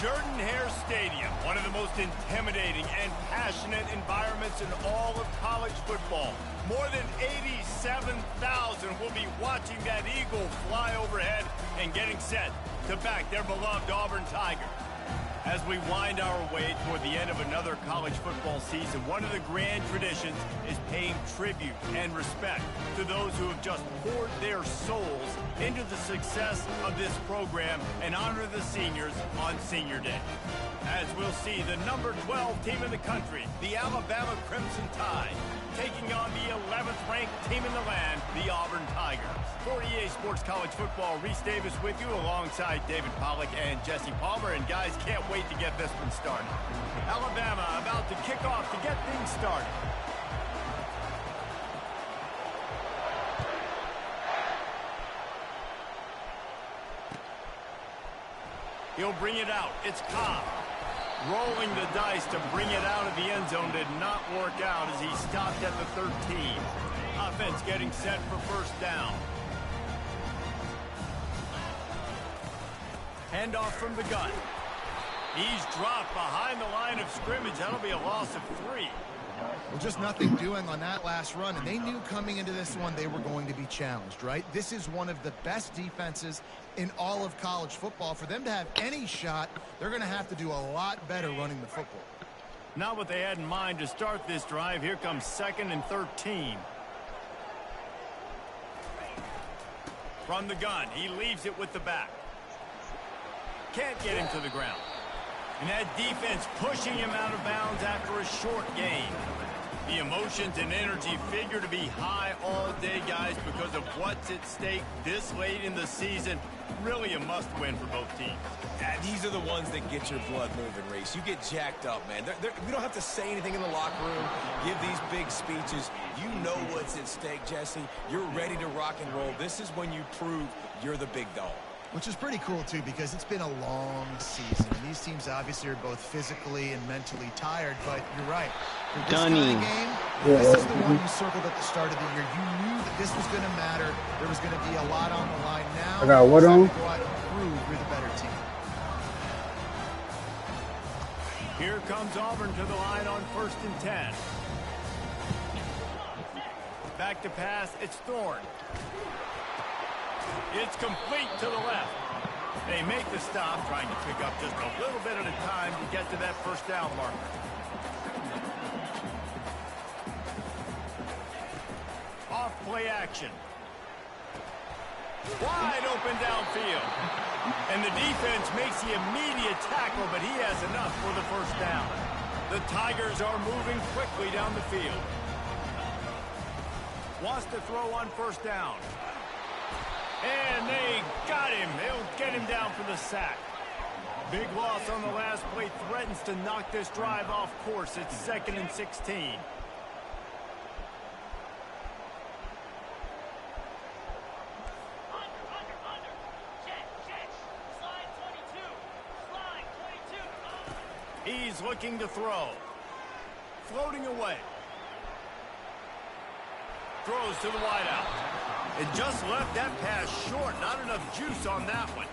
Jordan-Hare Stadium, one of the most intimidating and passionate environments in all of college football. More than 87,000 will be watching that eagle fly overhead and getting set to back their beloved Auburn Tigers. As we wind our way toward the end of another college football season, one of the grand traditions is paying tribute and respect to those who have just poured their souls into the success of this program and honor the seniors on Senior Day. As we'll see the number 12 team in the country, the Alabama Crimson Tide, taking on the 11th ranked team in the land, the Auburn Tigers. For EA Sports College Football, Reese Davis with you alongside David Pollack and Jesse Palmer. And guys, can't wait to get this one started. Alabama about to kick off to get things started. He'll bring it out. It's Cobb. Rolling the dice to bring it out of the end zone did not work out as he stopped at the 13. Offense getting set for first down. Handoff from the gun. He's dropped behind the line of scrimmage. That'll be a loss of 3. Well, just nothing doing on that last run, and they knew coming into this one they were going to be challenged, right? This is one of the best defenses in all of college football. For them to have any shot, they're going to have to do a lot better running the football. Not what they had in mind to start this drive. Here comes 2nd and 13. From the gun, he leaves it with the back. Can't get him to the ground. And that defense pushing him out of bounds after a short gain. The emotions and energy figure to be high all day, guys, because of what's at stake this late in the season. Really a must-win for both teams. Yeah, these are the ones that get your blood moving, Reese. You get jacked up, man. We don't have to say anything in the locker room, give these big speeches. You know what's at stake, Jesse. You're ready to rock and roll. This is when you prove you're the big dog. Which is pretty cool, too, because it's been a long season. These teams obviously are both physically and mentally tired, but you're right. For this kind of game, this is the one you circled at the start of the year. You knew that this was going to matter. There was going to be a lot on the line. Now, I got what on? go out and prove you're the better team. Here comes Auburn to the line on 1st and 10. Back to pass, it's Thorne. It's complete to the left. They make the stop, trying to pick up just a little bit at a time to get to that first down marker. Off play action. Wide open downfield. And the defense makes the immediate tackle, but he has enough for the first down. The Tigers are moving quickly down the field. Wants to throw on first down. And they got him. They'll get him down for the sack. Big loss on the last play threatens to knock this drive off course. It's 2nd and 16. He's looking to throw. Floating away. Throws to the wideout. It just left that pass short. Not enough juice on that one.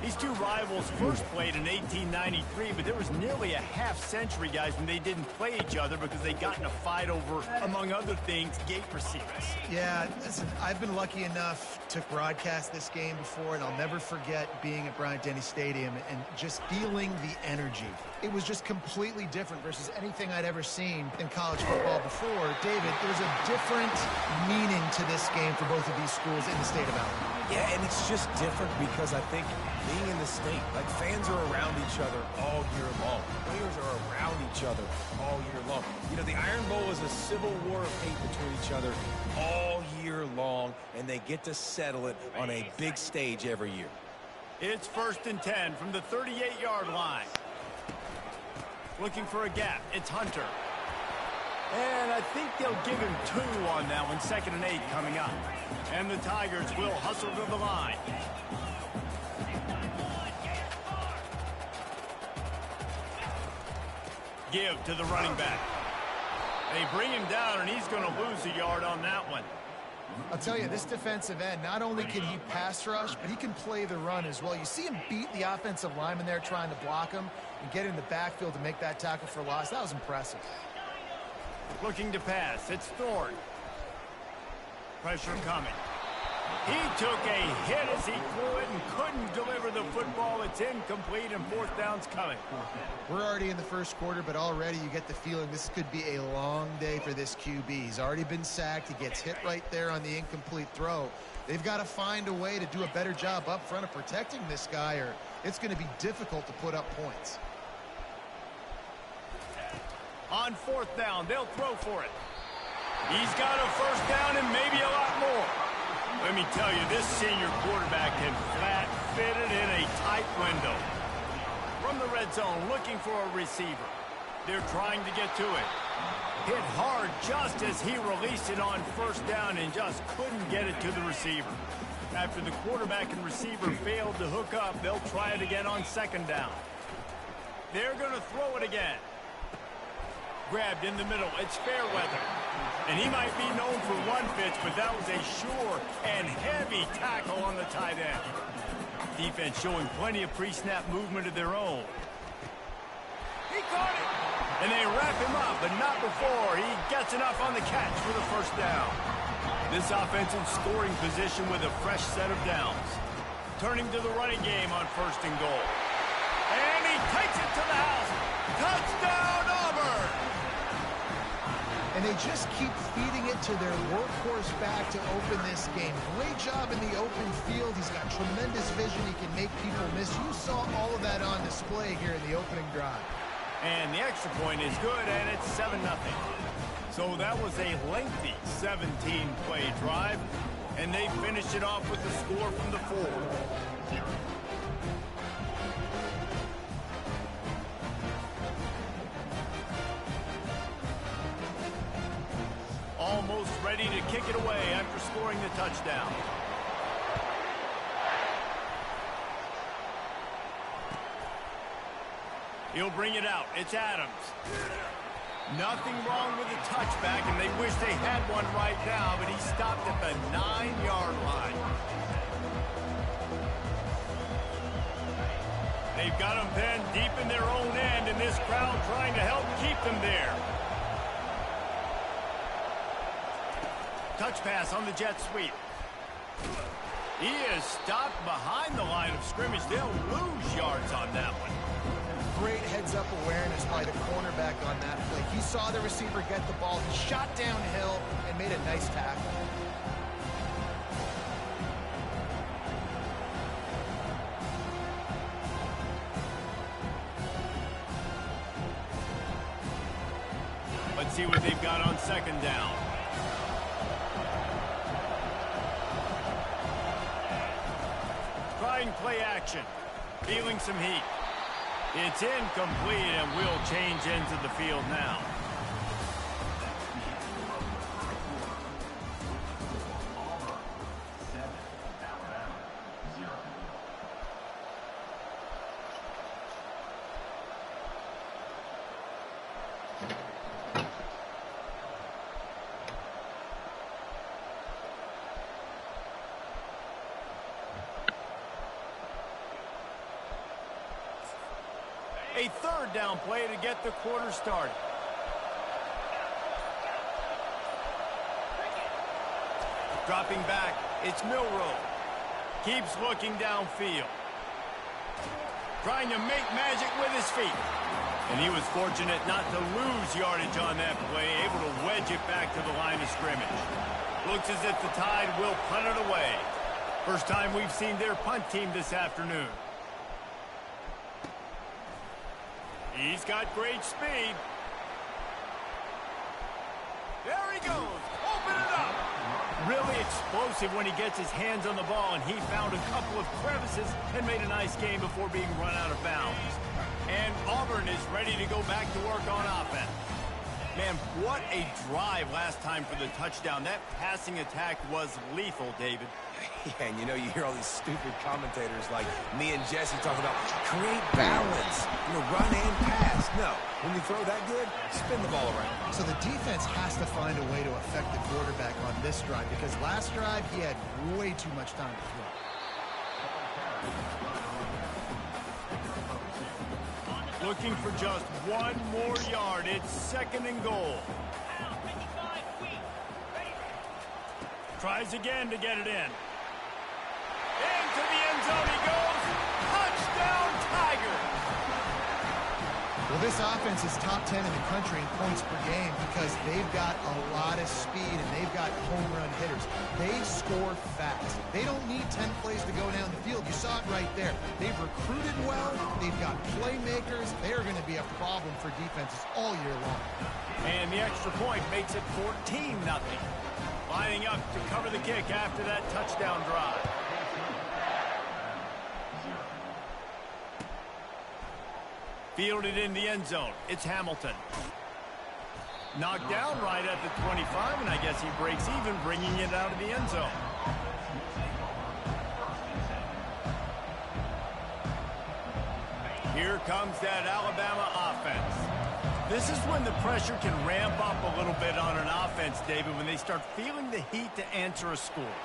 These two rivals first played in 1893, but there was nearly a half-century, guys, when they didn't play each other because they got in a fight over, among other things, gate receivers. Yeah, listen, I've been lucky enough to broadcast this game before, and I'll never forget being at Bryant-Denny Stadium and just feeling the energy. It was just completely different versus anything I'd ever seen in college football before. David, there's a different meaning to this game for both of these schools in the state of Alabama. Yeah, and it's just different because I think being in the state, like fans are around each other all year long. Players are around each other all year long. You know, the Iron Bowl is a civil war of hate between each other all year long, and they get to settle it on a big stage every year. It's 1st and 10 from the 38-yard line. Looking for a gap. It's Hunter. And I think they'll give him 2 on that one. 2nd and 8 coming up. And the Tigers will hustle to the line. Give to the running back. They bring him down, and he's going to lose a yard on that one. I'll tell you, this defensive end, not only can he pass rush, but he can play the run as well. You see him beat the offensive lineman there trying to block him and get in the backfield to make that tackle for loss. That was impressive. Looking to pass. It's Thorne. Pressure coming. He took a hit as he threw it and couldn't deliver the football. It's incomplete and fourth down's coming. We're already in the first quarter, but already you get the feeling this could be a long day for this QB. He's already been sacked. He gets hit right there on the incomplete throw. They've got to find a way to do a better job up front of protecting this guy, or it's going to be difficult to put up points. On fourth down, they'll throw for it. He's got a first down and maybe a lot more. Let me tell you, this senior quarterback can flat fit it in a tight window. From the red zone, looking for a receiver. They're trying to get to it. Hit hard just as he released it on first down and just couldn't get it to the receiver. After the quarterback and receiver failed to hook up, they'll try it again on second down. They're going to throw it again. Grabbed in the middle. It's Fairweather. And he might be known for one pitch, but that was a sure and heavy tackle on the tight end. Defense showing plenty of pre-snap movement of their own. He caught it. And they wrap him up, but not before he gets enough on the catch for the first down. This offensive scoring position with a fresh set of downs. Turning to the running game on first and goal. And he takes it to the house. Touchdown, Auburn! And they just keep feeding it to their workhorse back to open this game. Great job in the open field. He's got tremendous vision. He can make people miss. You saw all of that on display here in the opening drive. And the extra point is good, and it's 7-0. So that was a lengthy 17-play drive, and they finished it off with the score from the 4. Almost ready to kick it away after scoring the touchdown. He'll bring it out. It's Adams. Nothing wrong with the touchback, and they wish they had one right now, but he stopped at the 9-yard line. They've got him then deep in their own end, and this crowd trying to help keep them there. Touch pass on the jet sweep. He is stopped behind the line of scrimmage. They'll lose yards on that one. Great heads-up awareness by the cornerback on that play. He saw the receiver get the ball. He shot downhill and made a nice tackle. Let's see what they've got on second down. Trying play action. Feeling some heat. It's incomplete and will change into the field now. A third down play to get the quarter started. Dropping back, it's Milroe. Keeps looking downfield. Trying to make magic with his feet. And he was fortunate not to lose yardage on that play, able to wedge it back to the line of scrimmage. Looks as if the Tide will punt it away. First time we've seen their punt team this afternoon. He's got great speed. There he goes. Open it up. Really explosive when he gets his hands on the ball, and he found a couple of crevices and made a nice game before being run out of bounds. And Auburn is ready to go back to work on offense. Man, what a drive last time for the touchdown. That passing attack was lethal, David. Yeah, and you know, you hear all these stupid commentators like me and Jesse talking about create balance, run and pass. No, when you throw that good, spin the ball around. So the defense has to find a way to affect the quarterback on this drive, because last drive he had way too much time to throw. Looking for just one more yard. It's 2nd and goal. Tries again to get it in. Into the end zone he goes. Touchdown, Tiger. Well, this offense is top 10 in the country in points per game because they've got a lot of speed and they've got home run hitters. They score fast. They don't need 10 plays to go down the field. You saw it right there. They've recruited well. They've got playmakers. They are going to be a problem for defenses all year long. And the extra point makes it 14-0. Lining up to cover the kick after that touchdown drive. Fielded in the end zone. It's Hamilton. Knocked down right at the 25, and I guess he breaks even, bringing it out of the end zone. Here comes that Alabama offense. This is when the pressure can ramp up a little bit on an offense, David, when they start feeling the heat to answer a score.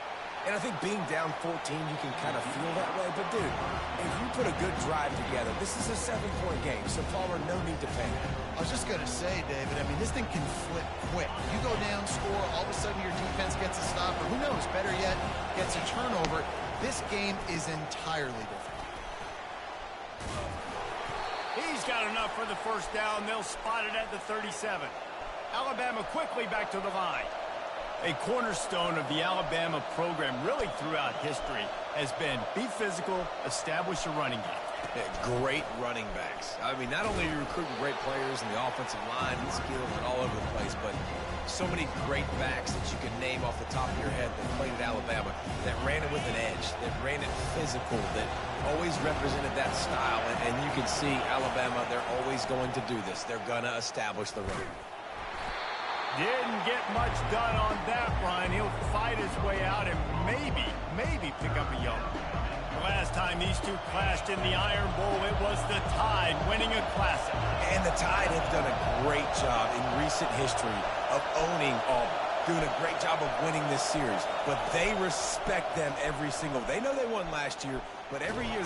And I think being down 14, you can kind of feel that way. But, dude, if you put a good drive together, this is a 7-point game. So, Palmer, no need to panic. I was just going to say, David, I mean, this thing can flip quick. You go down, score, all of a sudden your defense gets a stop, or who knows, better yet, gets a turnover. This game is entirely different. He's got enough for the first down. They'll spot it at the 37. Alabama quickly back to the line. A cornerstone of the Alabama program really throughout history has been be physical, establish a running game. Yeah, great running backs. I mean, not only are you recruiting great players in the offensive line and skills and all over the place, but so many great backs that you can name off the top of your head that played at Alabama, that ran it with an edge, that ran it physical, that always represented that style. And you can see Alabama, they're always going to do this. They're going to establish the run. Didn't get much done on that, Brian. He'll fight his way out and maybe pick up a yard. Last time these two clashed in the Iron Bowl, it was the Tide winning a Classic. And the Tide have done a great job in recent history of owning Auburn, doing a great job of winning this series. But they respect them every single. They know they won last year, but every year.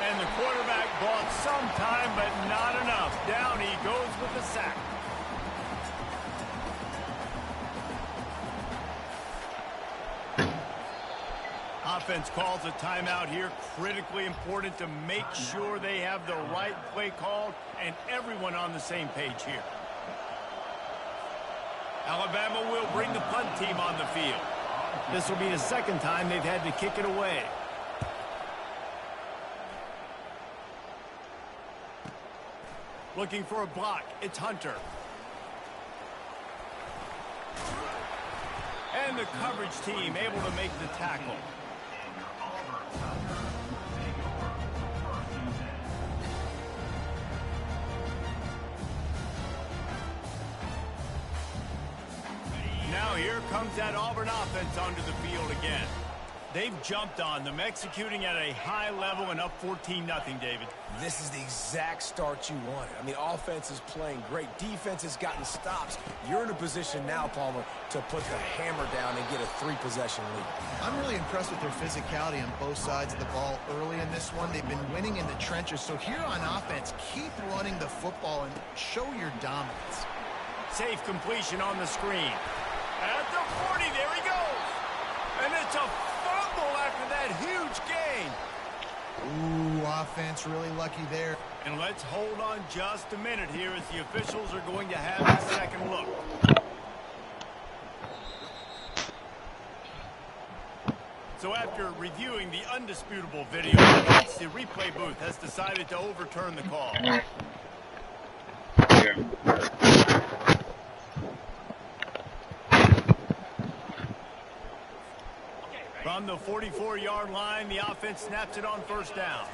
And the quarterback bought some time, but not enough. Down he goes with the sack. Offense calls a timeout here. Critically important to make sure they have the right play called and everyone on the same page here. Alabama will bring the punt team on the field. This will be the second time they've had to kick it away. Looking for a block. It's Hunter. And the coverage team able to make the tackle. Now here comes that Auburn offense onto the field again. They've jumped on them, executing at a high level and up 14-0, David. This is the exact start you wanted. I mean, offense is playing great. Defense has gotten stops. You're in a position now, Palmer, to put the hammer down and get a 3-possession lead. I'm really impressed with their physicality on both sides of the ball early in this one. They've been winning in the trenches. So here on offense, keep running the football and show your dominance. Safe completion on the screen. At the 40, there he goes. And it's a fumble after that huge gain. Ooh, offense really lucky there. And let's hold on just a minute here as the officials are going to have a second look. So after reviewing the undisputable video, the replay booth has decided to overturn the call. From the 44-yard line, the offense snaps it on first down.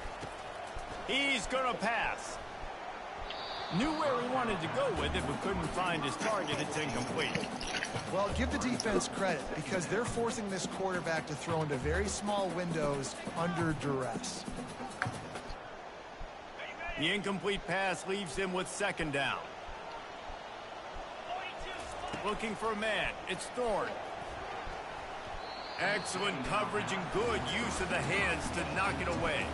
He's going to pass. Knew where he wanted to go with it, but couldn't find his target. It's incomplete. Well, give the defense credit because they're forcing this quarterback to throw into very small windows under duress. The incomplete pass leaves him with second down. Looking for a man. It's Thorne. Excellent coverage and good use of the hands to knock it away.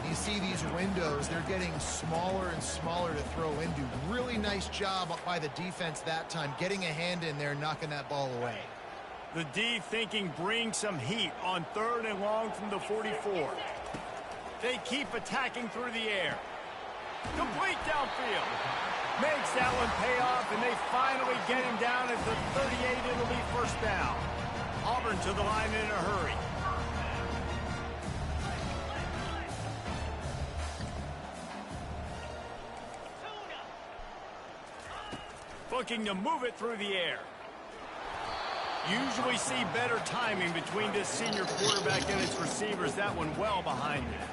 You see these windows, they're getting smaller and smaller to throw into. Really nice job by the defense that time, getting a hand in there, knocking that ball away. The D thinking bring some heat on 3rd and long from the 44. They keep attacking through the air. Complete downfield. Makes that one pay off, and they finally get him down at the 38. It'll be first down. Auburn to the line in a hurry. Looking to move it through the air. Usually see better timing between this senior quarterback and his receivers. That one well behind him.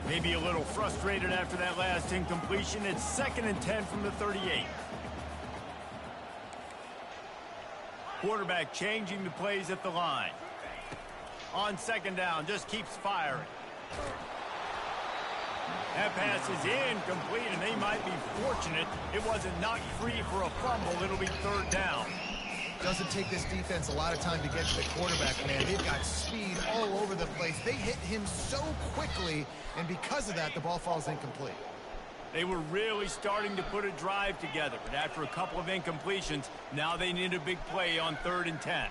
Maybe a little frustrated after that last incompletion. It's 2nd and 10 from the 38. Quarterback changing the plays at the line. On 2nd down, just keeps firing. That pass is incomplete, and they might be fortunate it wasn't knocked free for a fumble. It'll be 3rd down. Doesn't take this defense a lot of time to get to the quarterback, man. They've got speed all over the place. They hit him so quickly, and because of that, the ball falls incomplete. They were really starting to put a drive together, but after a couple of incompletions, now they need a big play on 3rd and 10.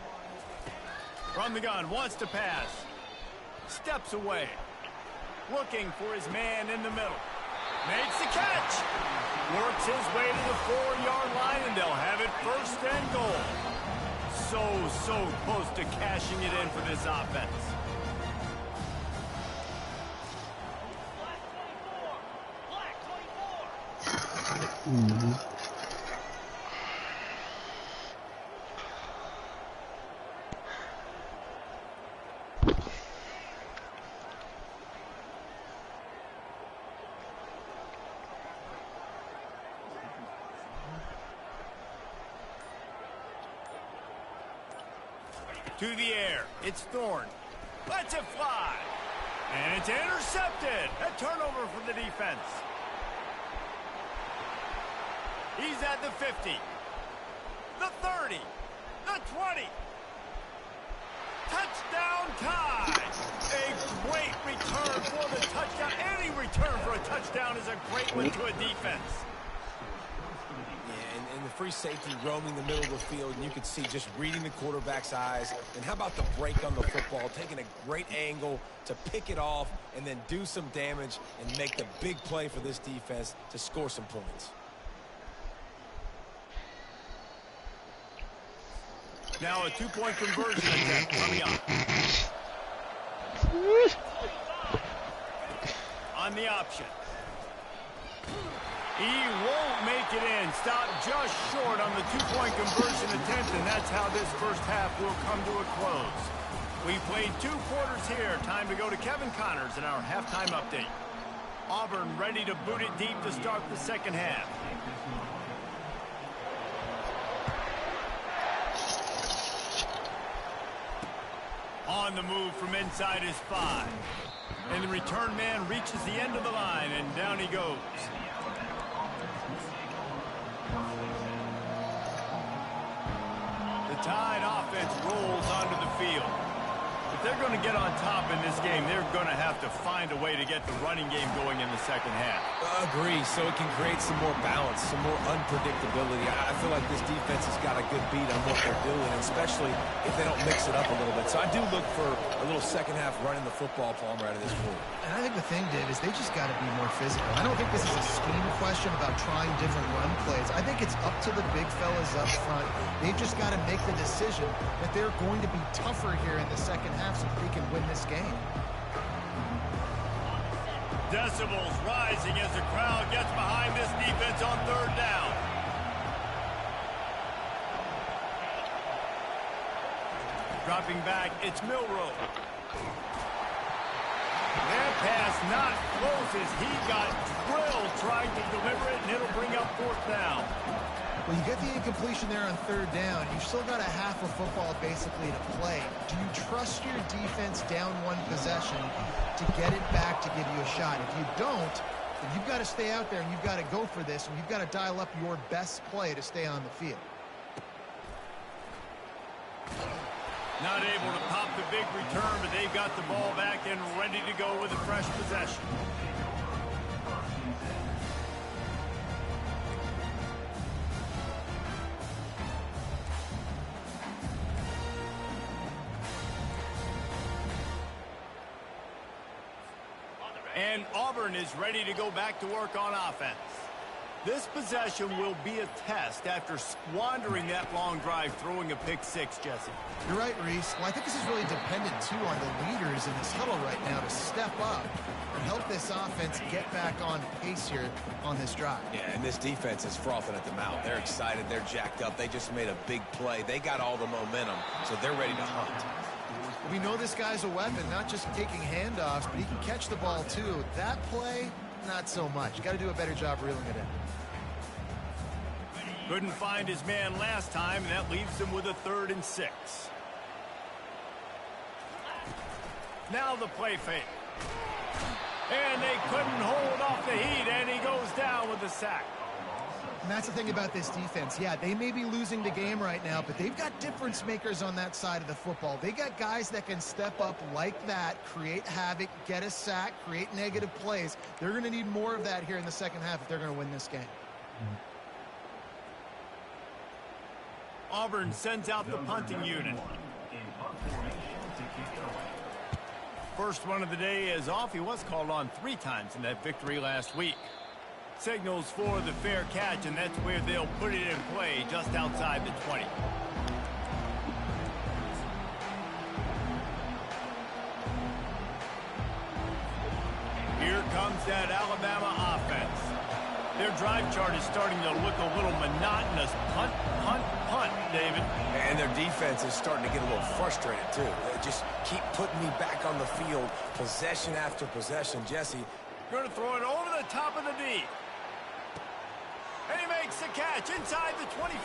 From the gun, wants to pass. Steps away. Looking for his man in the middle. Makes the catch. Works his way to the 4-yard line, and they'll have it 1st and goal. So close to cashing it in for this offense. To the air. It's Thorne. Lets it fly. And it's intercepted. A turnover for the defense. He's at the 50. The 30. The 20. Touchdown tie. A great return for the touchdown. Any return for a touchdown is a great one to a defense. And the free safety roaming the middle of the field, and you could see just reading the quarterback's eyes. And how about the break on the football, taking a great angle to pick it off and then do some damage and make the big play for this defense to score some points. Now a 2-point conversion attempt coming up. On the option. He won't make it in. Stopped just short on the 2-point conversion attempt, and that's how this first half will come to a close. We played 2 quarters here. Time to go to Kevin Connors in our halftime update. Auburn ready to boot it deep to start the second half. On the move from inside his 5. And the return man reaches the end of the line, and down he goes. The Tide offense rolls onto the field. If they're going to get on top in this game, they're going to have to find a way to get the running game going in the second half. Agree, so it can create some more balance, some more unpredictability. I feel like this defense has got a good beat on what they're doing, especially if they don't mix it up a little bit. So I do look for a little second half running the football Palmer out of this quarter. And I think the thing, Dave, is they just got to be more physical. I don't think this is a scheme question about trying different run plays. I think it's up to the big fellas up front. They've just got to make the decision that they're going to be tougher here in the second half so that they can win this game. Decibels rising as the crowd gets behind this defense on 3rd down. Dropping back, it's Milroe. That pass not close as he got drilled trying to deliver it, and it'll bring up 4th down. Well, you get the incompletion there on 3rd down. You've still got a half of football basically to play. Do you trust your defense down 1 possession to get it back to give you a shot? If you don't, then you've got to stay out there and you've got to go for this, and you've got to dial up your best play to stay on the field. Not able to pop the big return, but they've got the ball back and ready to go with a fresh possession. And Auburn is ready to go back to work on offense. This possession will be a test after squandering that long drive, throwing a pick 6, Jesse. You're right, Reese. Well, I think this is really dependent, too, on the leaders in this huddle right now to step up and help this offense get back on pace here on this drive. Yeah, and this defense is frothing at the mouth. They're excited. They're jacked up. They just made a big play. They got all the momentum, so they're ready to hunt. We know this guy's a weapon, not just taking handoffs, but he can catch the ball, too. That play, not so much. Got to do a better job reeling it in. Couldn't find his man last time, and that leaves him with a 3rd and 6. Now the play fake. And they couldn't hold off the heat, and he goes down with a sack. And that's the thing about this defense. Yeah, they may be losing the game right now, but they've got difference makers on that side of the football. They got guys that can step up like that, create havoc, get a sack, create negative plays. They're going to need more of that here in the second half if they're going to win this game. Auburn sends out the punting unit. First one of the day is off. He was called on 3 times in that victory last week. Signals for the fair catch, and that's where they'll put it in play just outside the 20. Here comes that Alabama offense. Their drive chart is starting to look a little monotonous. Punt, punt, punt, David. And their defense is starting to get a little frustrated, too. They just keep putting me back on the field, possession after possession. Jesse. Going to throw it over the top of the D. And he makes the catch inside the 25.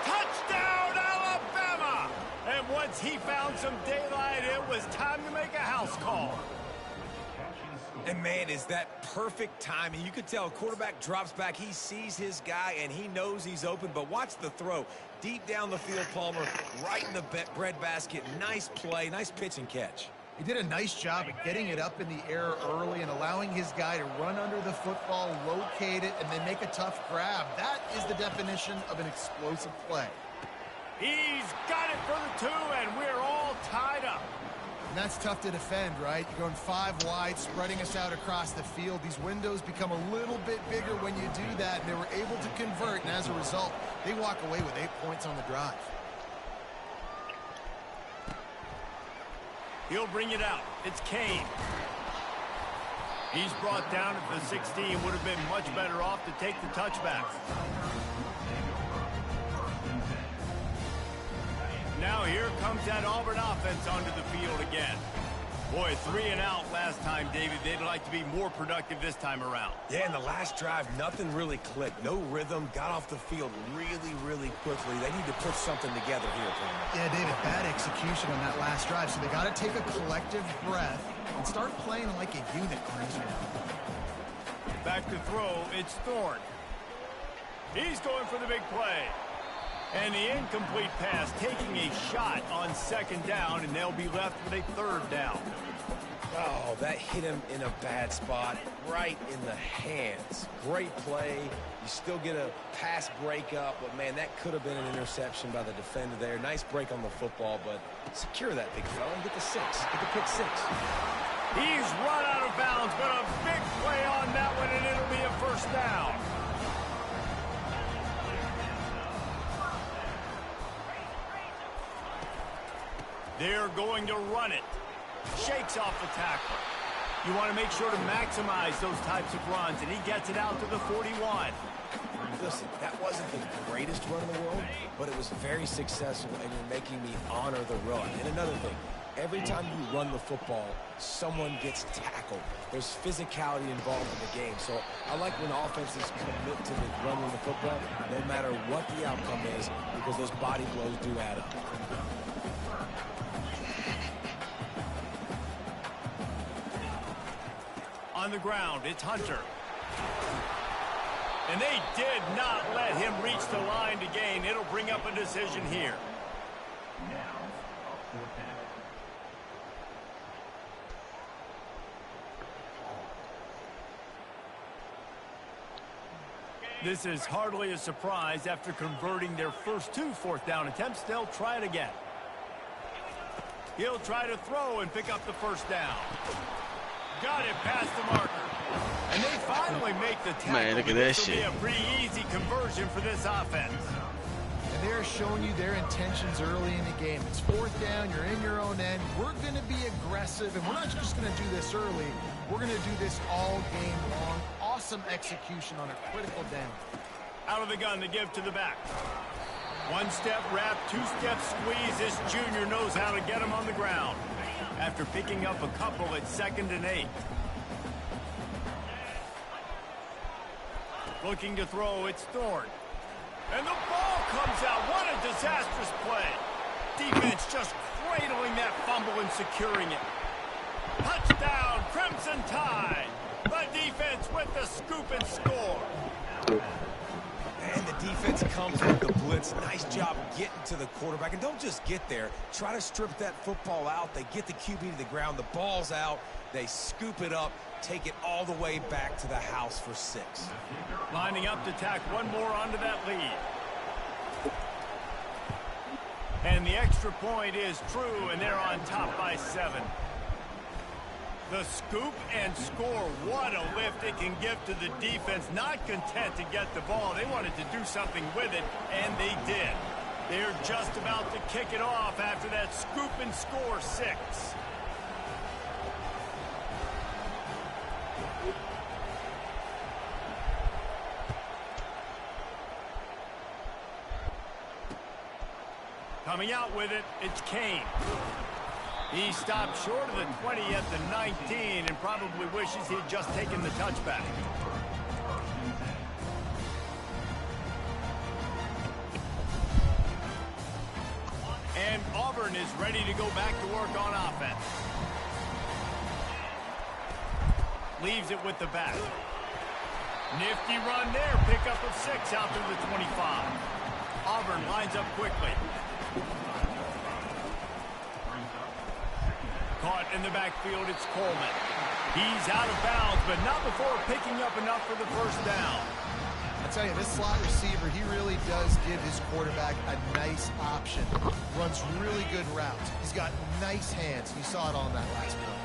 Touchdown, Alabama! And once he found some daylight, it was time to make a house call. And, man, is that perfect timing. You could tell quarterback drops back. He sees his guy, and he knows he's open. But watch the throw. Deep down the field, Palmer, right in the bread basket. Nice play, nice pitch and catch. He did a nice job of getting it up in the air early and allowing his guy to run under the football, locate it, and then make a tough grab. That is the definition of an explosive play. He's got it for the 2, and we're all tied up. And that's tough to defend, right? You're going 5 wide, spreading us out across the field. These windows become a little bit bigger when you do that, and they were able to convert, and as a result, they walk away with 8 points on the drive. He'll bring it out. It's Kane. He's brought down at the 16. Would have been much better off to take the touchback. Now here comes that Auburn offense onto the field again. Boy, 3 and out last time, David. They'd like to be more productive this time around. Yeah, in the last drive, nothing really clicked. No rhythm. Got off the field really, really quickly. They need to put something together here. Yeah, David, bad execution on that last drive. So they got to take a collective breath and start playing like a unit. Back to throw. It's Thorne. He's going for the big play. And the incomplete pass, taking a shot on 2nd down, and they'll be left with a 3rd down. Oh, that hit him in a bad spot, right in the hands. Great play. You still get a pass breakup, but, man, that could have been an interception by the defender there. Nice break on the football, but secure that big fella and get the 6. Get the pick 6. He's run out of bounds, but a big play on that one, and it'll be a 1st down. They're going to run it. Shakes off the tackler. You want to make sure to maximize those types of runs, and he gets it out to the 41. Listen, that wasn't the greatest run in the world, but it was very successful, and you're making me honor the run. And another thing, Every time you run the football, someone gets tackled. There's physicality involved in the game. So I like when offenses commit to the running the football, no matter what the outcome is, because those body blows do add up. On the ground, it's Hunter. And they did not let him reach the line to gain. It'll bring up a decision here. This is hardly a surprise. After converting their first 2 fourth-down attempts, they'll try it again. He'll try to throw and pick up the first down. Got it past the marker. And they finally make the tackle. Man, look at that This will be shit. a pretty easy conversion for this offense. And they're showing you their intentions early in the game. It's 4th down, you're in your own end. We're going to be aggressive, and we're not just going to do this early. We're going to do this all game long. Awesome execution on a critical down. Out of the gun to give to the back. 1-step wrap, 2-step squeeze. This junior knows how to get him on the ground. After picking up a couple at 2nd and 8. Looking to throw, it's Thorne. And the ball comes out. What a disastrous play. Defense just cradling that fumble and securing it. Touchdown, Crimson Tide. The defense with the scoop and score. And the defense comes with the blitz. Nice job getting to the quarterback. And don't just get there. Try to strip that football out. They get the QB to the ground. The ball's out. They scoop it up. Take it all the way back to the house for 6. Lining up to tack one more onto that lead. And the extra point is true, and they're on top by 7. The scoop and score. What a lift it can give to the defense. Not content to get the ball. They wanted to do something with it, and they did. They're just about to kick it off after that scoop and score 6. Coming out with it, it's Kane. He stopped short of the 20 at the 19 and probably wishes he'd just taken the touchback. And Auburn is ready to go back to work on offense. Leaves it with the back. Nifty run there. Pickup of 6 out through the 25. Auburn lines up quickly. Caught in the backfield, it's Coleman. He's out of bounds, but not before picking up enough for the first down. I tell you, this slot receiver, he really does give his quarterback a nice option. Runs really good routes. He's got nice hands. You saw it on that last play.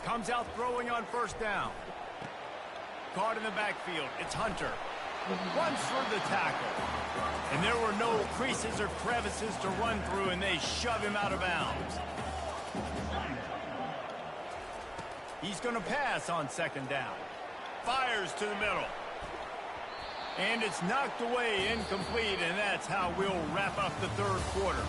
Comes out throwing on first down. Caught in the backfield, it's Hunter. Runs through the tackle. And there were no creases or crevices to run through, and they shove him out of bounds. He's going to pass on 2nd down. Fires to the middle. And it's knocked away, incomplete, and that's how we'll wrap up the 3rd quarter.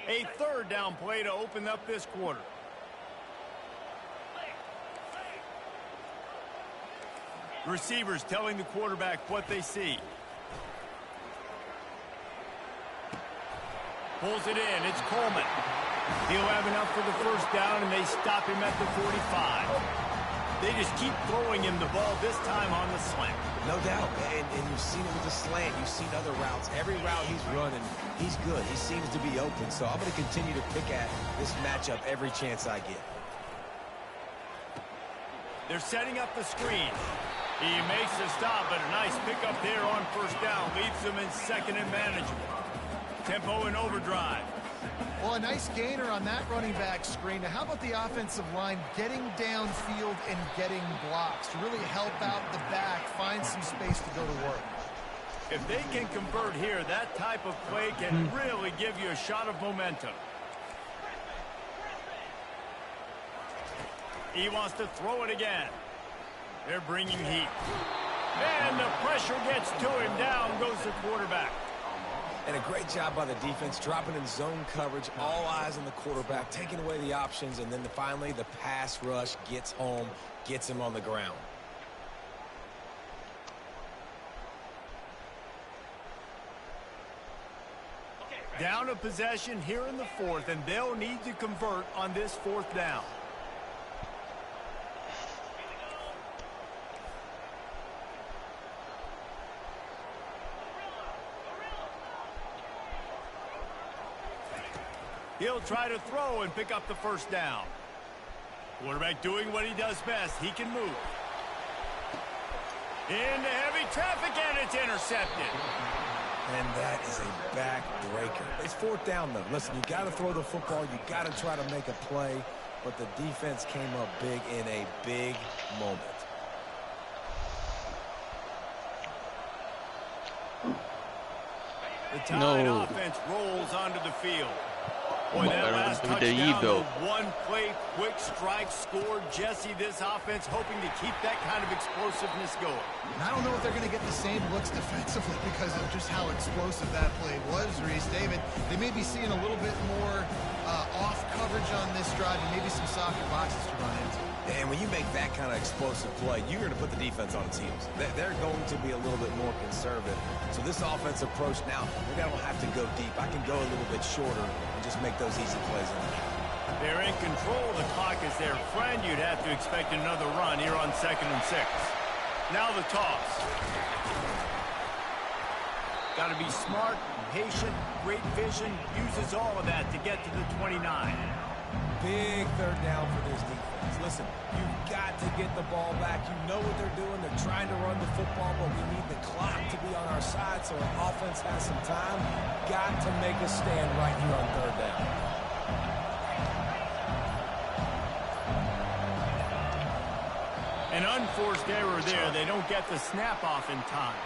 A 3rd down play to open up this quarter. Receivers telling the quarterback what they see. Pulls it in. It's Coleman. He'll have enough for the first down, and they stop him at the 45. They just keep throwing him the ball, this time on the slant. No doubt, and you've seen it with the slant. You've seen other routes. Every route he's running, he's good. He seems to be open, so I'm going to continue to pick at this matchup every chance I get. They're setting up the screen. He makes the stop, but a nice pickup there on first down. Leaves them in 2nd and manageable. Tempo and overdrive. Well, a nice gainer on that running back screen. Now, how about the offensive line getting downfield and getting blocks to really help out the back, find some space to go to work? If they can convert here, that type of play can really give you a shot of momentum. He wants to throw it again. They're bringing heat. And the pressure gets to him. Down goes the quarterback. And a great job by the defense, dropping in zone coverage, all eyes on the quarterback, taking away the options, and then finally the pass rush gets home, gets him on the ground. Down a possession here in the fourth, and they'll need to convert on this fourth down. He'll try to throw and pick up the first down. Quarterback doing what he does best. He can move. Into heavy traffic, and it's intercepted. And that is a back-breaker. It's fourth down, though. Listen, you got to throw the football. You got to try to make a play. But the defense came up big in a big moment. The Tide offense rolls onto the field. Boy, that last touchdown, the one-play quick strike scored. Jesse, this offense hoping to keep that kind of explosiveness going. And I don't know if they're going to get the same looks defensively because of just how explosive that play was, Reese. David, they may be seeing a little bit more off coverage on this drive and maybe some softer boxes to run into. And when you make that kind of explosive play, you're going to put the defense on its heels. They're going to be a little bit more conservative. So this offense approach now, maybe I don't have to go deep. I can go a little bit shorter and just make those easy plays in there. They're in control. The clock is their friend. You'd have to expect another run here on 2nd and 6. Now the toss. Got to be smart, patient, great vision. Uses all of that to get to the 29. Big third down for this defense. Listen, you've got to get the ball back. You know what they're doing. They're trying to run the football, but we need the clock to be on our side so our offense has some time. Got to make a stand right here on third down. An unforced error there. They don't get the snap off in time.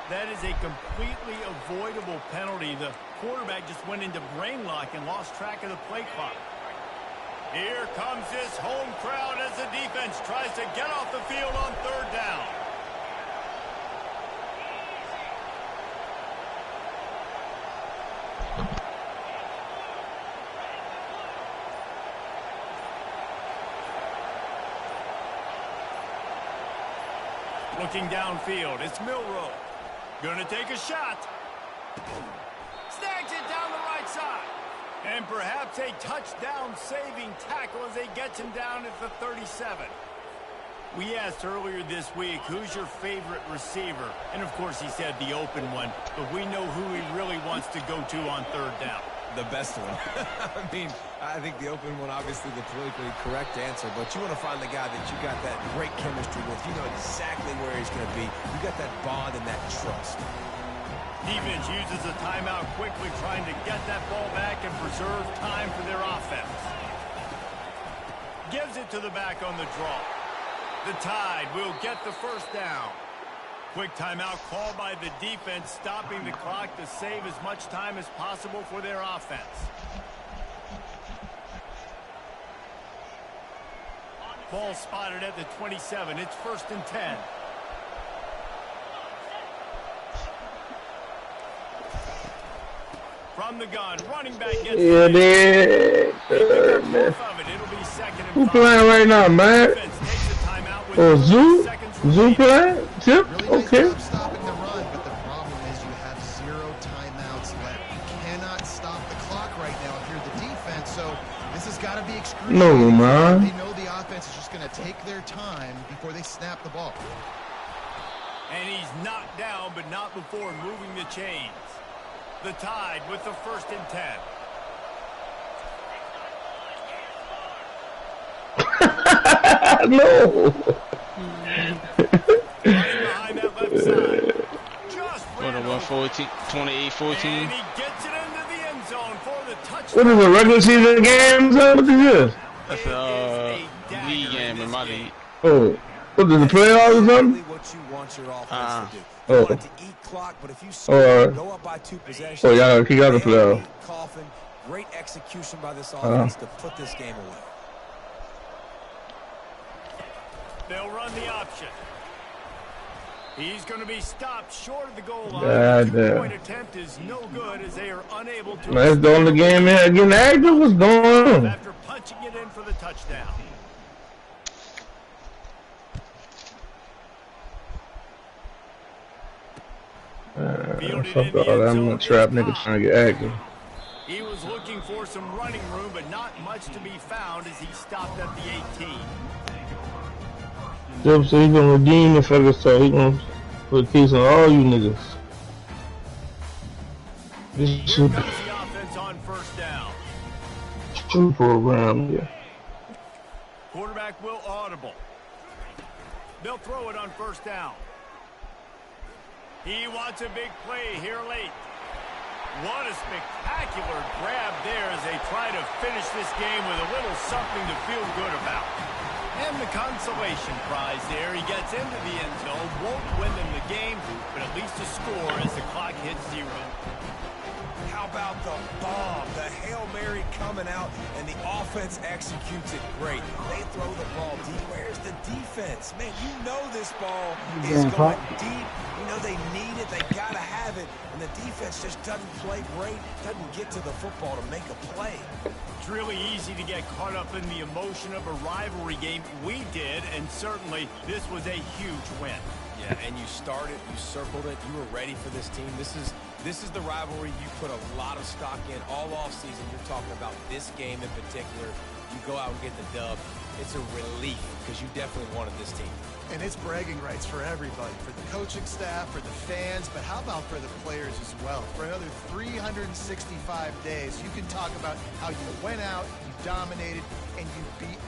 That is a completely avoidable penalty. The quarterback just went into brain lock and lost track of the play clock. Here comes this home crowd as the defense tries to get off the field on third down. Looking downfield, it's Milroe. Gonna take a shot. Snags it down the right side. And perhaps a touchdown-saving tackle as they get him down at the 37. We asked earlier this week, who's your favorite receiver? And, of course, he said the open one. But we know who he really wants to go to on third down. The best one. I mean, I think the open one, obviously the politically correct answer, but you want to find the guy that you got that great chemistry with. You know exactly where he's going to be. You got that bond and that trust. Defense uses a timeout quickly, trying to get that ball back and preserve time for their offense. Gives it to the back on the draw. The Tide will get the first down. Quick timeout called by the defense, stopping the clock to save as much time as possible for their offense. Ball spotted at the 27. It's 1st and 10. From the gun, running back gets it. It'll be 2nd and 5. Who playing right now, man? Oh, Zoo playing? Tip? Okay. Nice job stopping the run, but the problem is you have 0 timeouts left. You cannot stop the clock right now if you're the defense, so this has got to be excruciating. No, man. They know the offense is just going to take their time before they snap the ball. And he's knocked down, but not before moving the chains. The Tide with the 1st and 10. No. Behind that left side. Just What a 114, 28-14. And he gets it into the end zone for the touchdown. What is a regular season game? What is this? That's a league game in my league. Oh, what is the playoffs or something? What you want your offense to do. Oh. You want it to eat clock, but if you Or go up by 2 possessions, y'all kick out the playoff. Coffin, great execution by this offense to put this game away. They'll run the option. He's going to be stopped short of the goal line. The two-point attempt is no good as they are unable to. That's the only game here getting active. What's going on? After punching it in for the touchdown. I'm a trap nigga trying to get active. He was looking for some running room, but not much to be found as he stopped at the 18. Yep, so he gonna redeem the fucker, so he gonna put a case on all you niggas. This Here should comes the offense on first down. shoot program, yeah. Quarterback will audible. They'll throw it on first down. He wants a big play here late. What a spectacular grab there as they try to finish this game with a little something to feel good about. And the consolation prize there. He gets into the end zone, won't win them the game, but at least a score as the clock hits 0. How about the bomb? The Hail Mary coming out, and the offense executes it great. They throw the ball deep. Where's the defense? Man, you know this ball is going deep. You know they need it. They got to have it. And the defense just doesn't play great, doesn't get to the football to make a play. It's really easy to get caught up in the emotion of a rivalry game. We did, and certainly this was a huge win. Yeah, and you started, you circled it, you were ready for this team. This is the rivalry you put a lot of stock in all offseason. You're talking about this game in particular. You go out and get the dub. It's a relief because you definitely wanted this team. And it's bragging rights for everybody, for the coaching staff, for the fans, but how about for the players as well? For another 365 days, you can talk about how you went out, you dominated, and you beat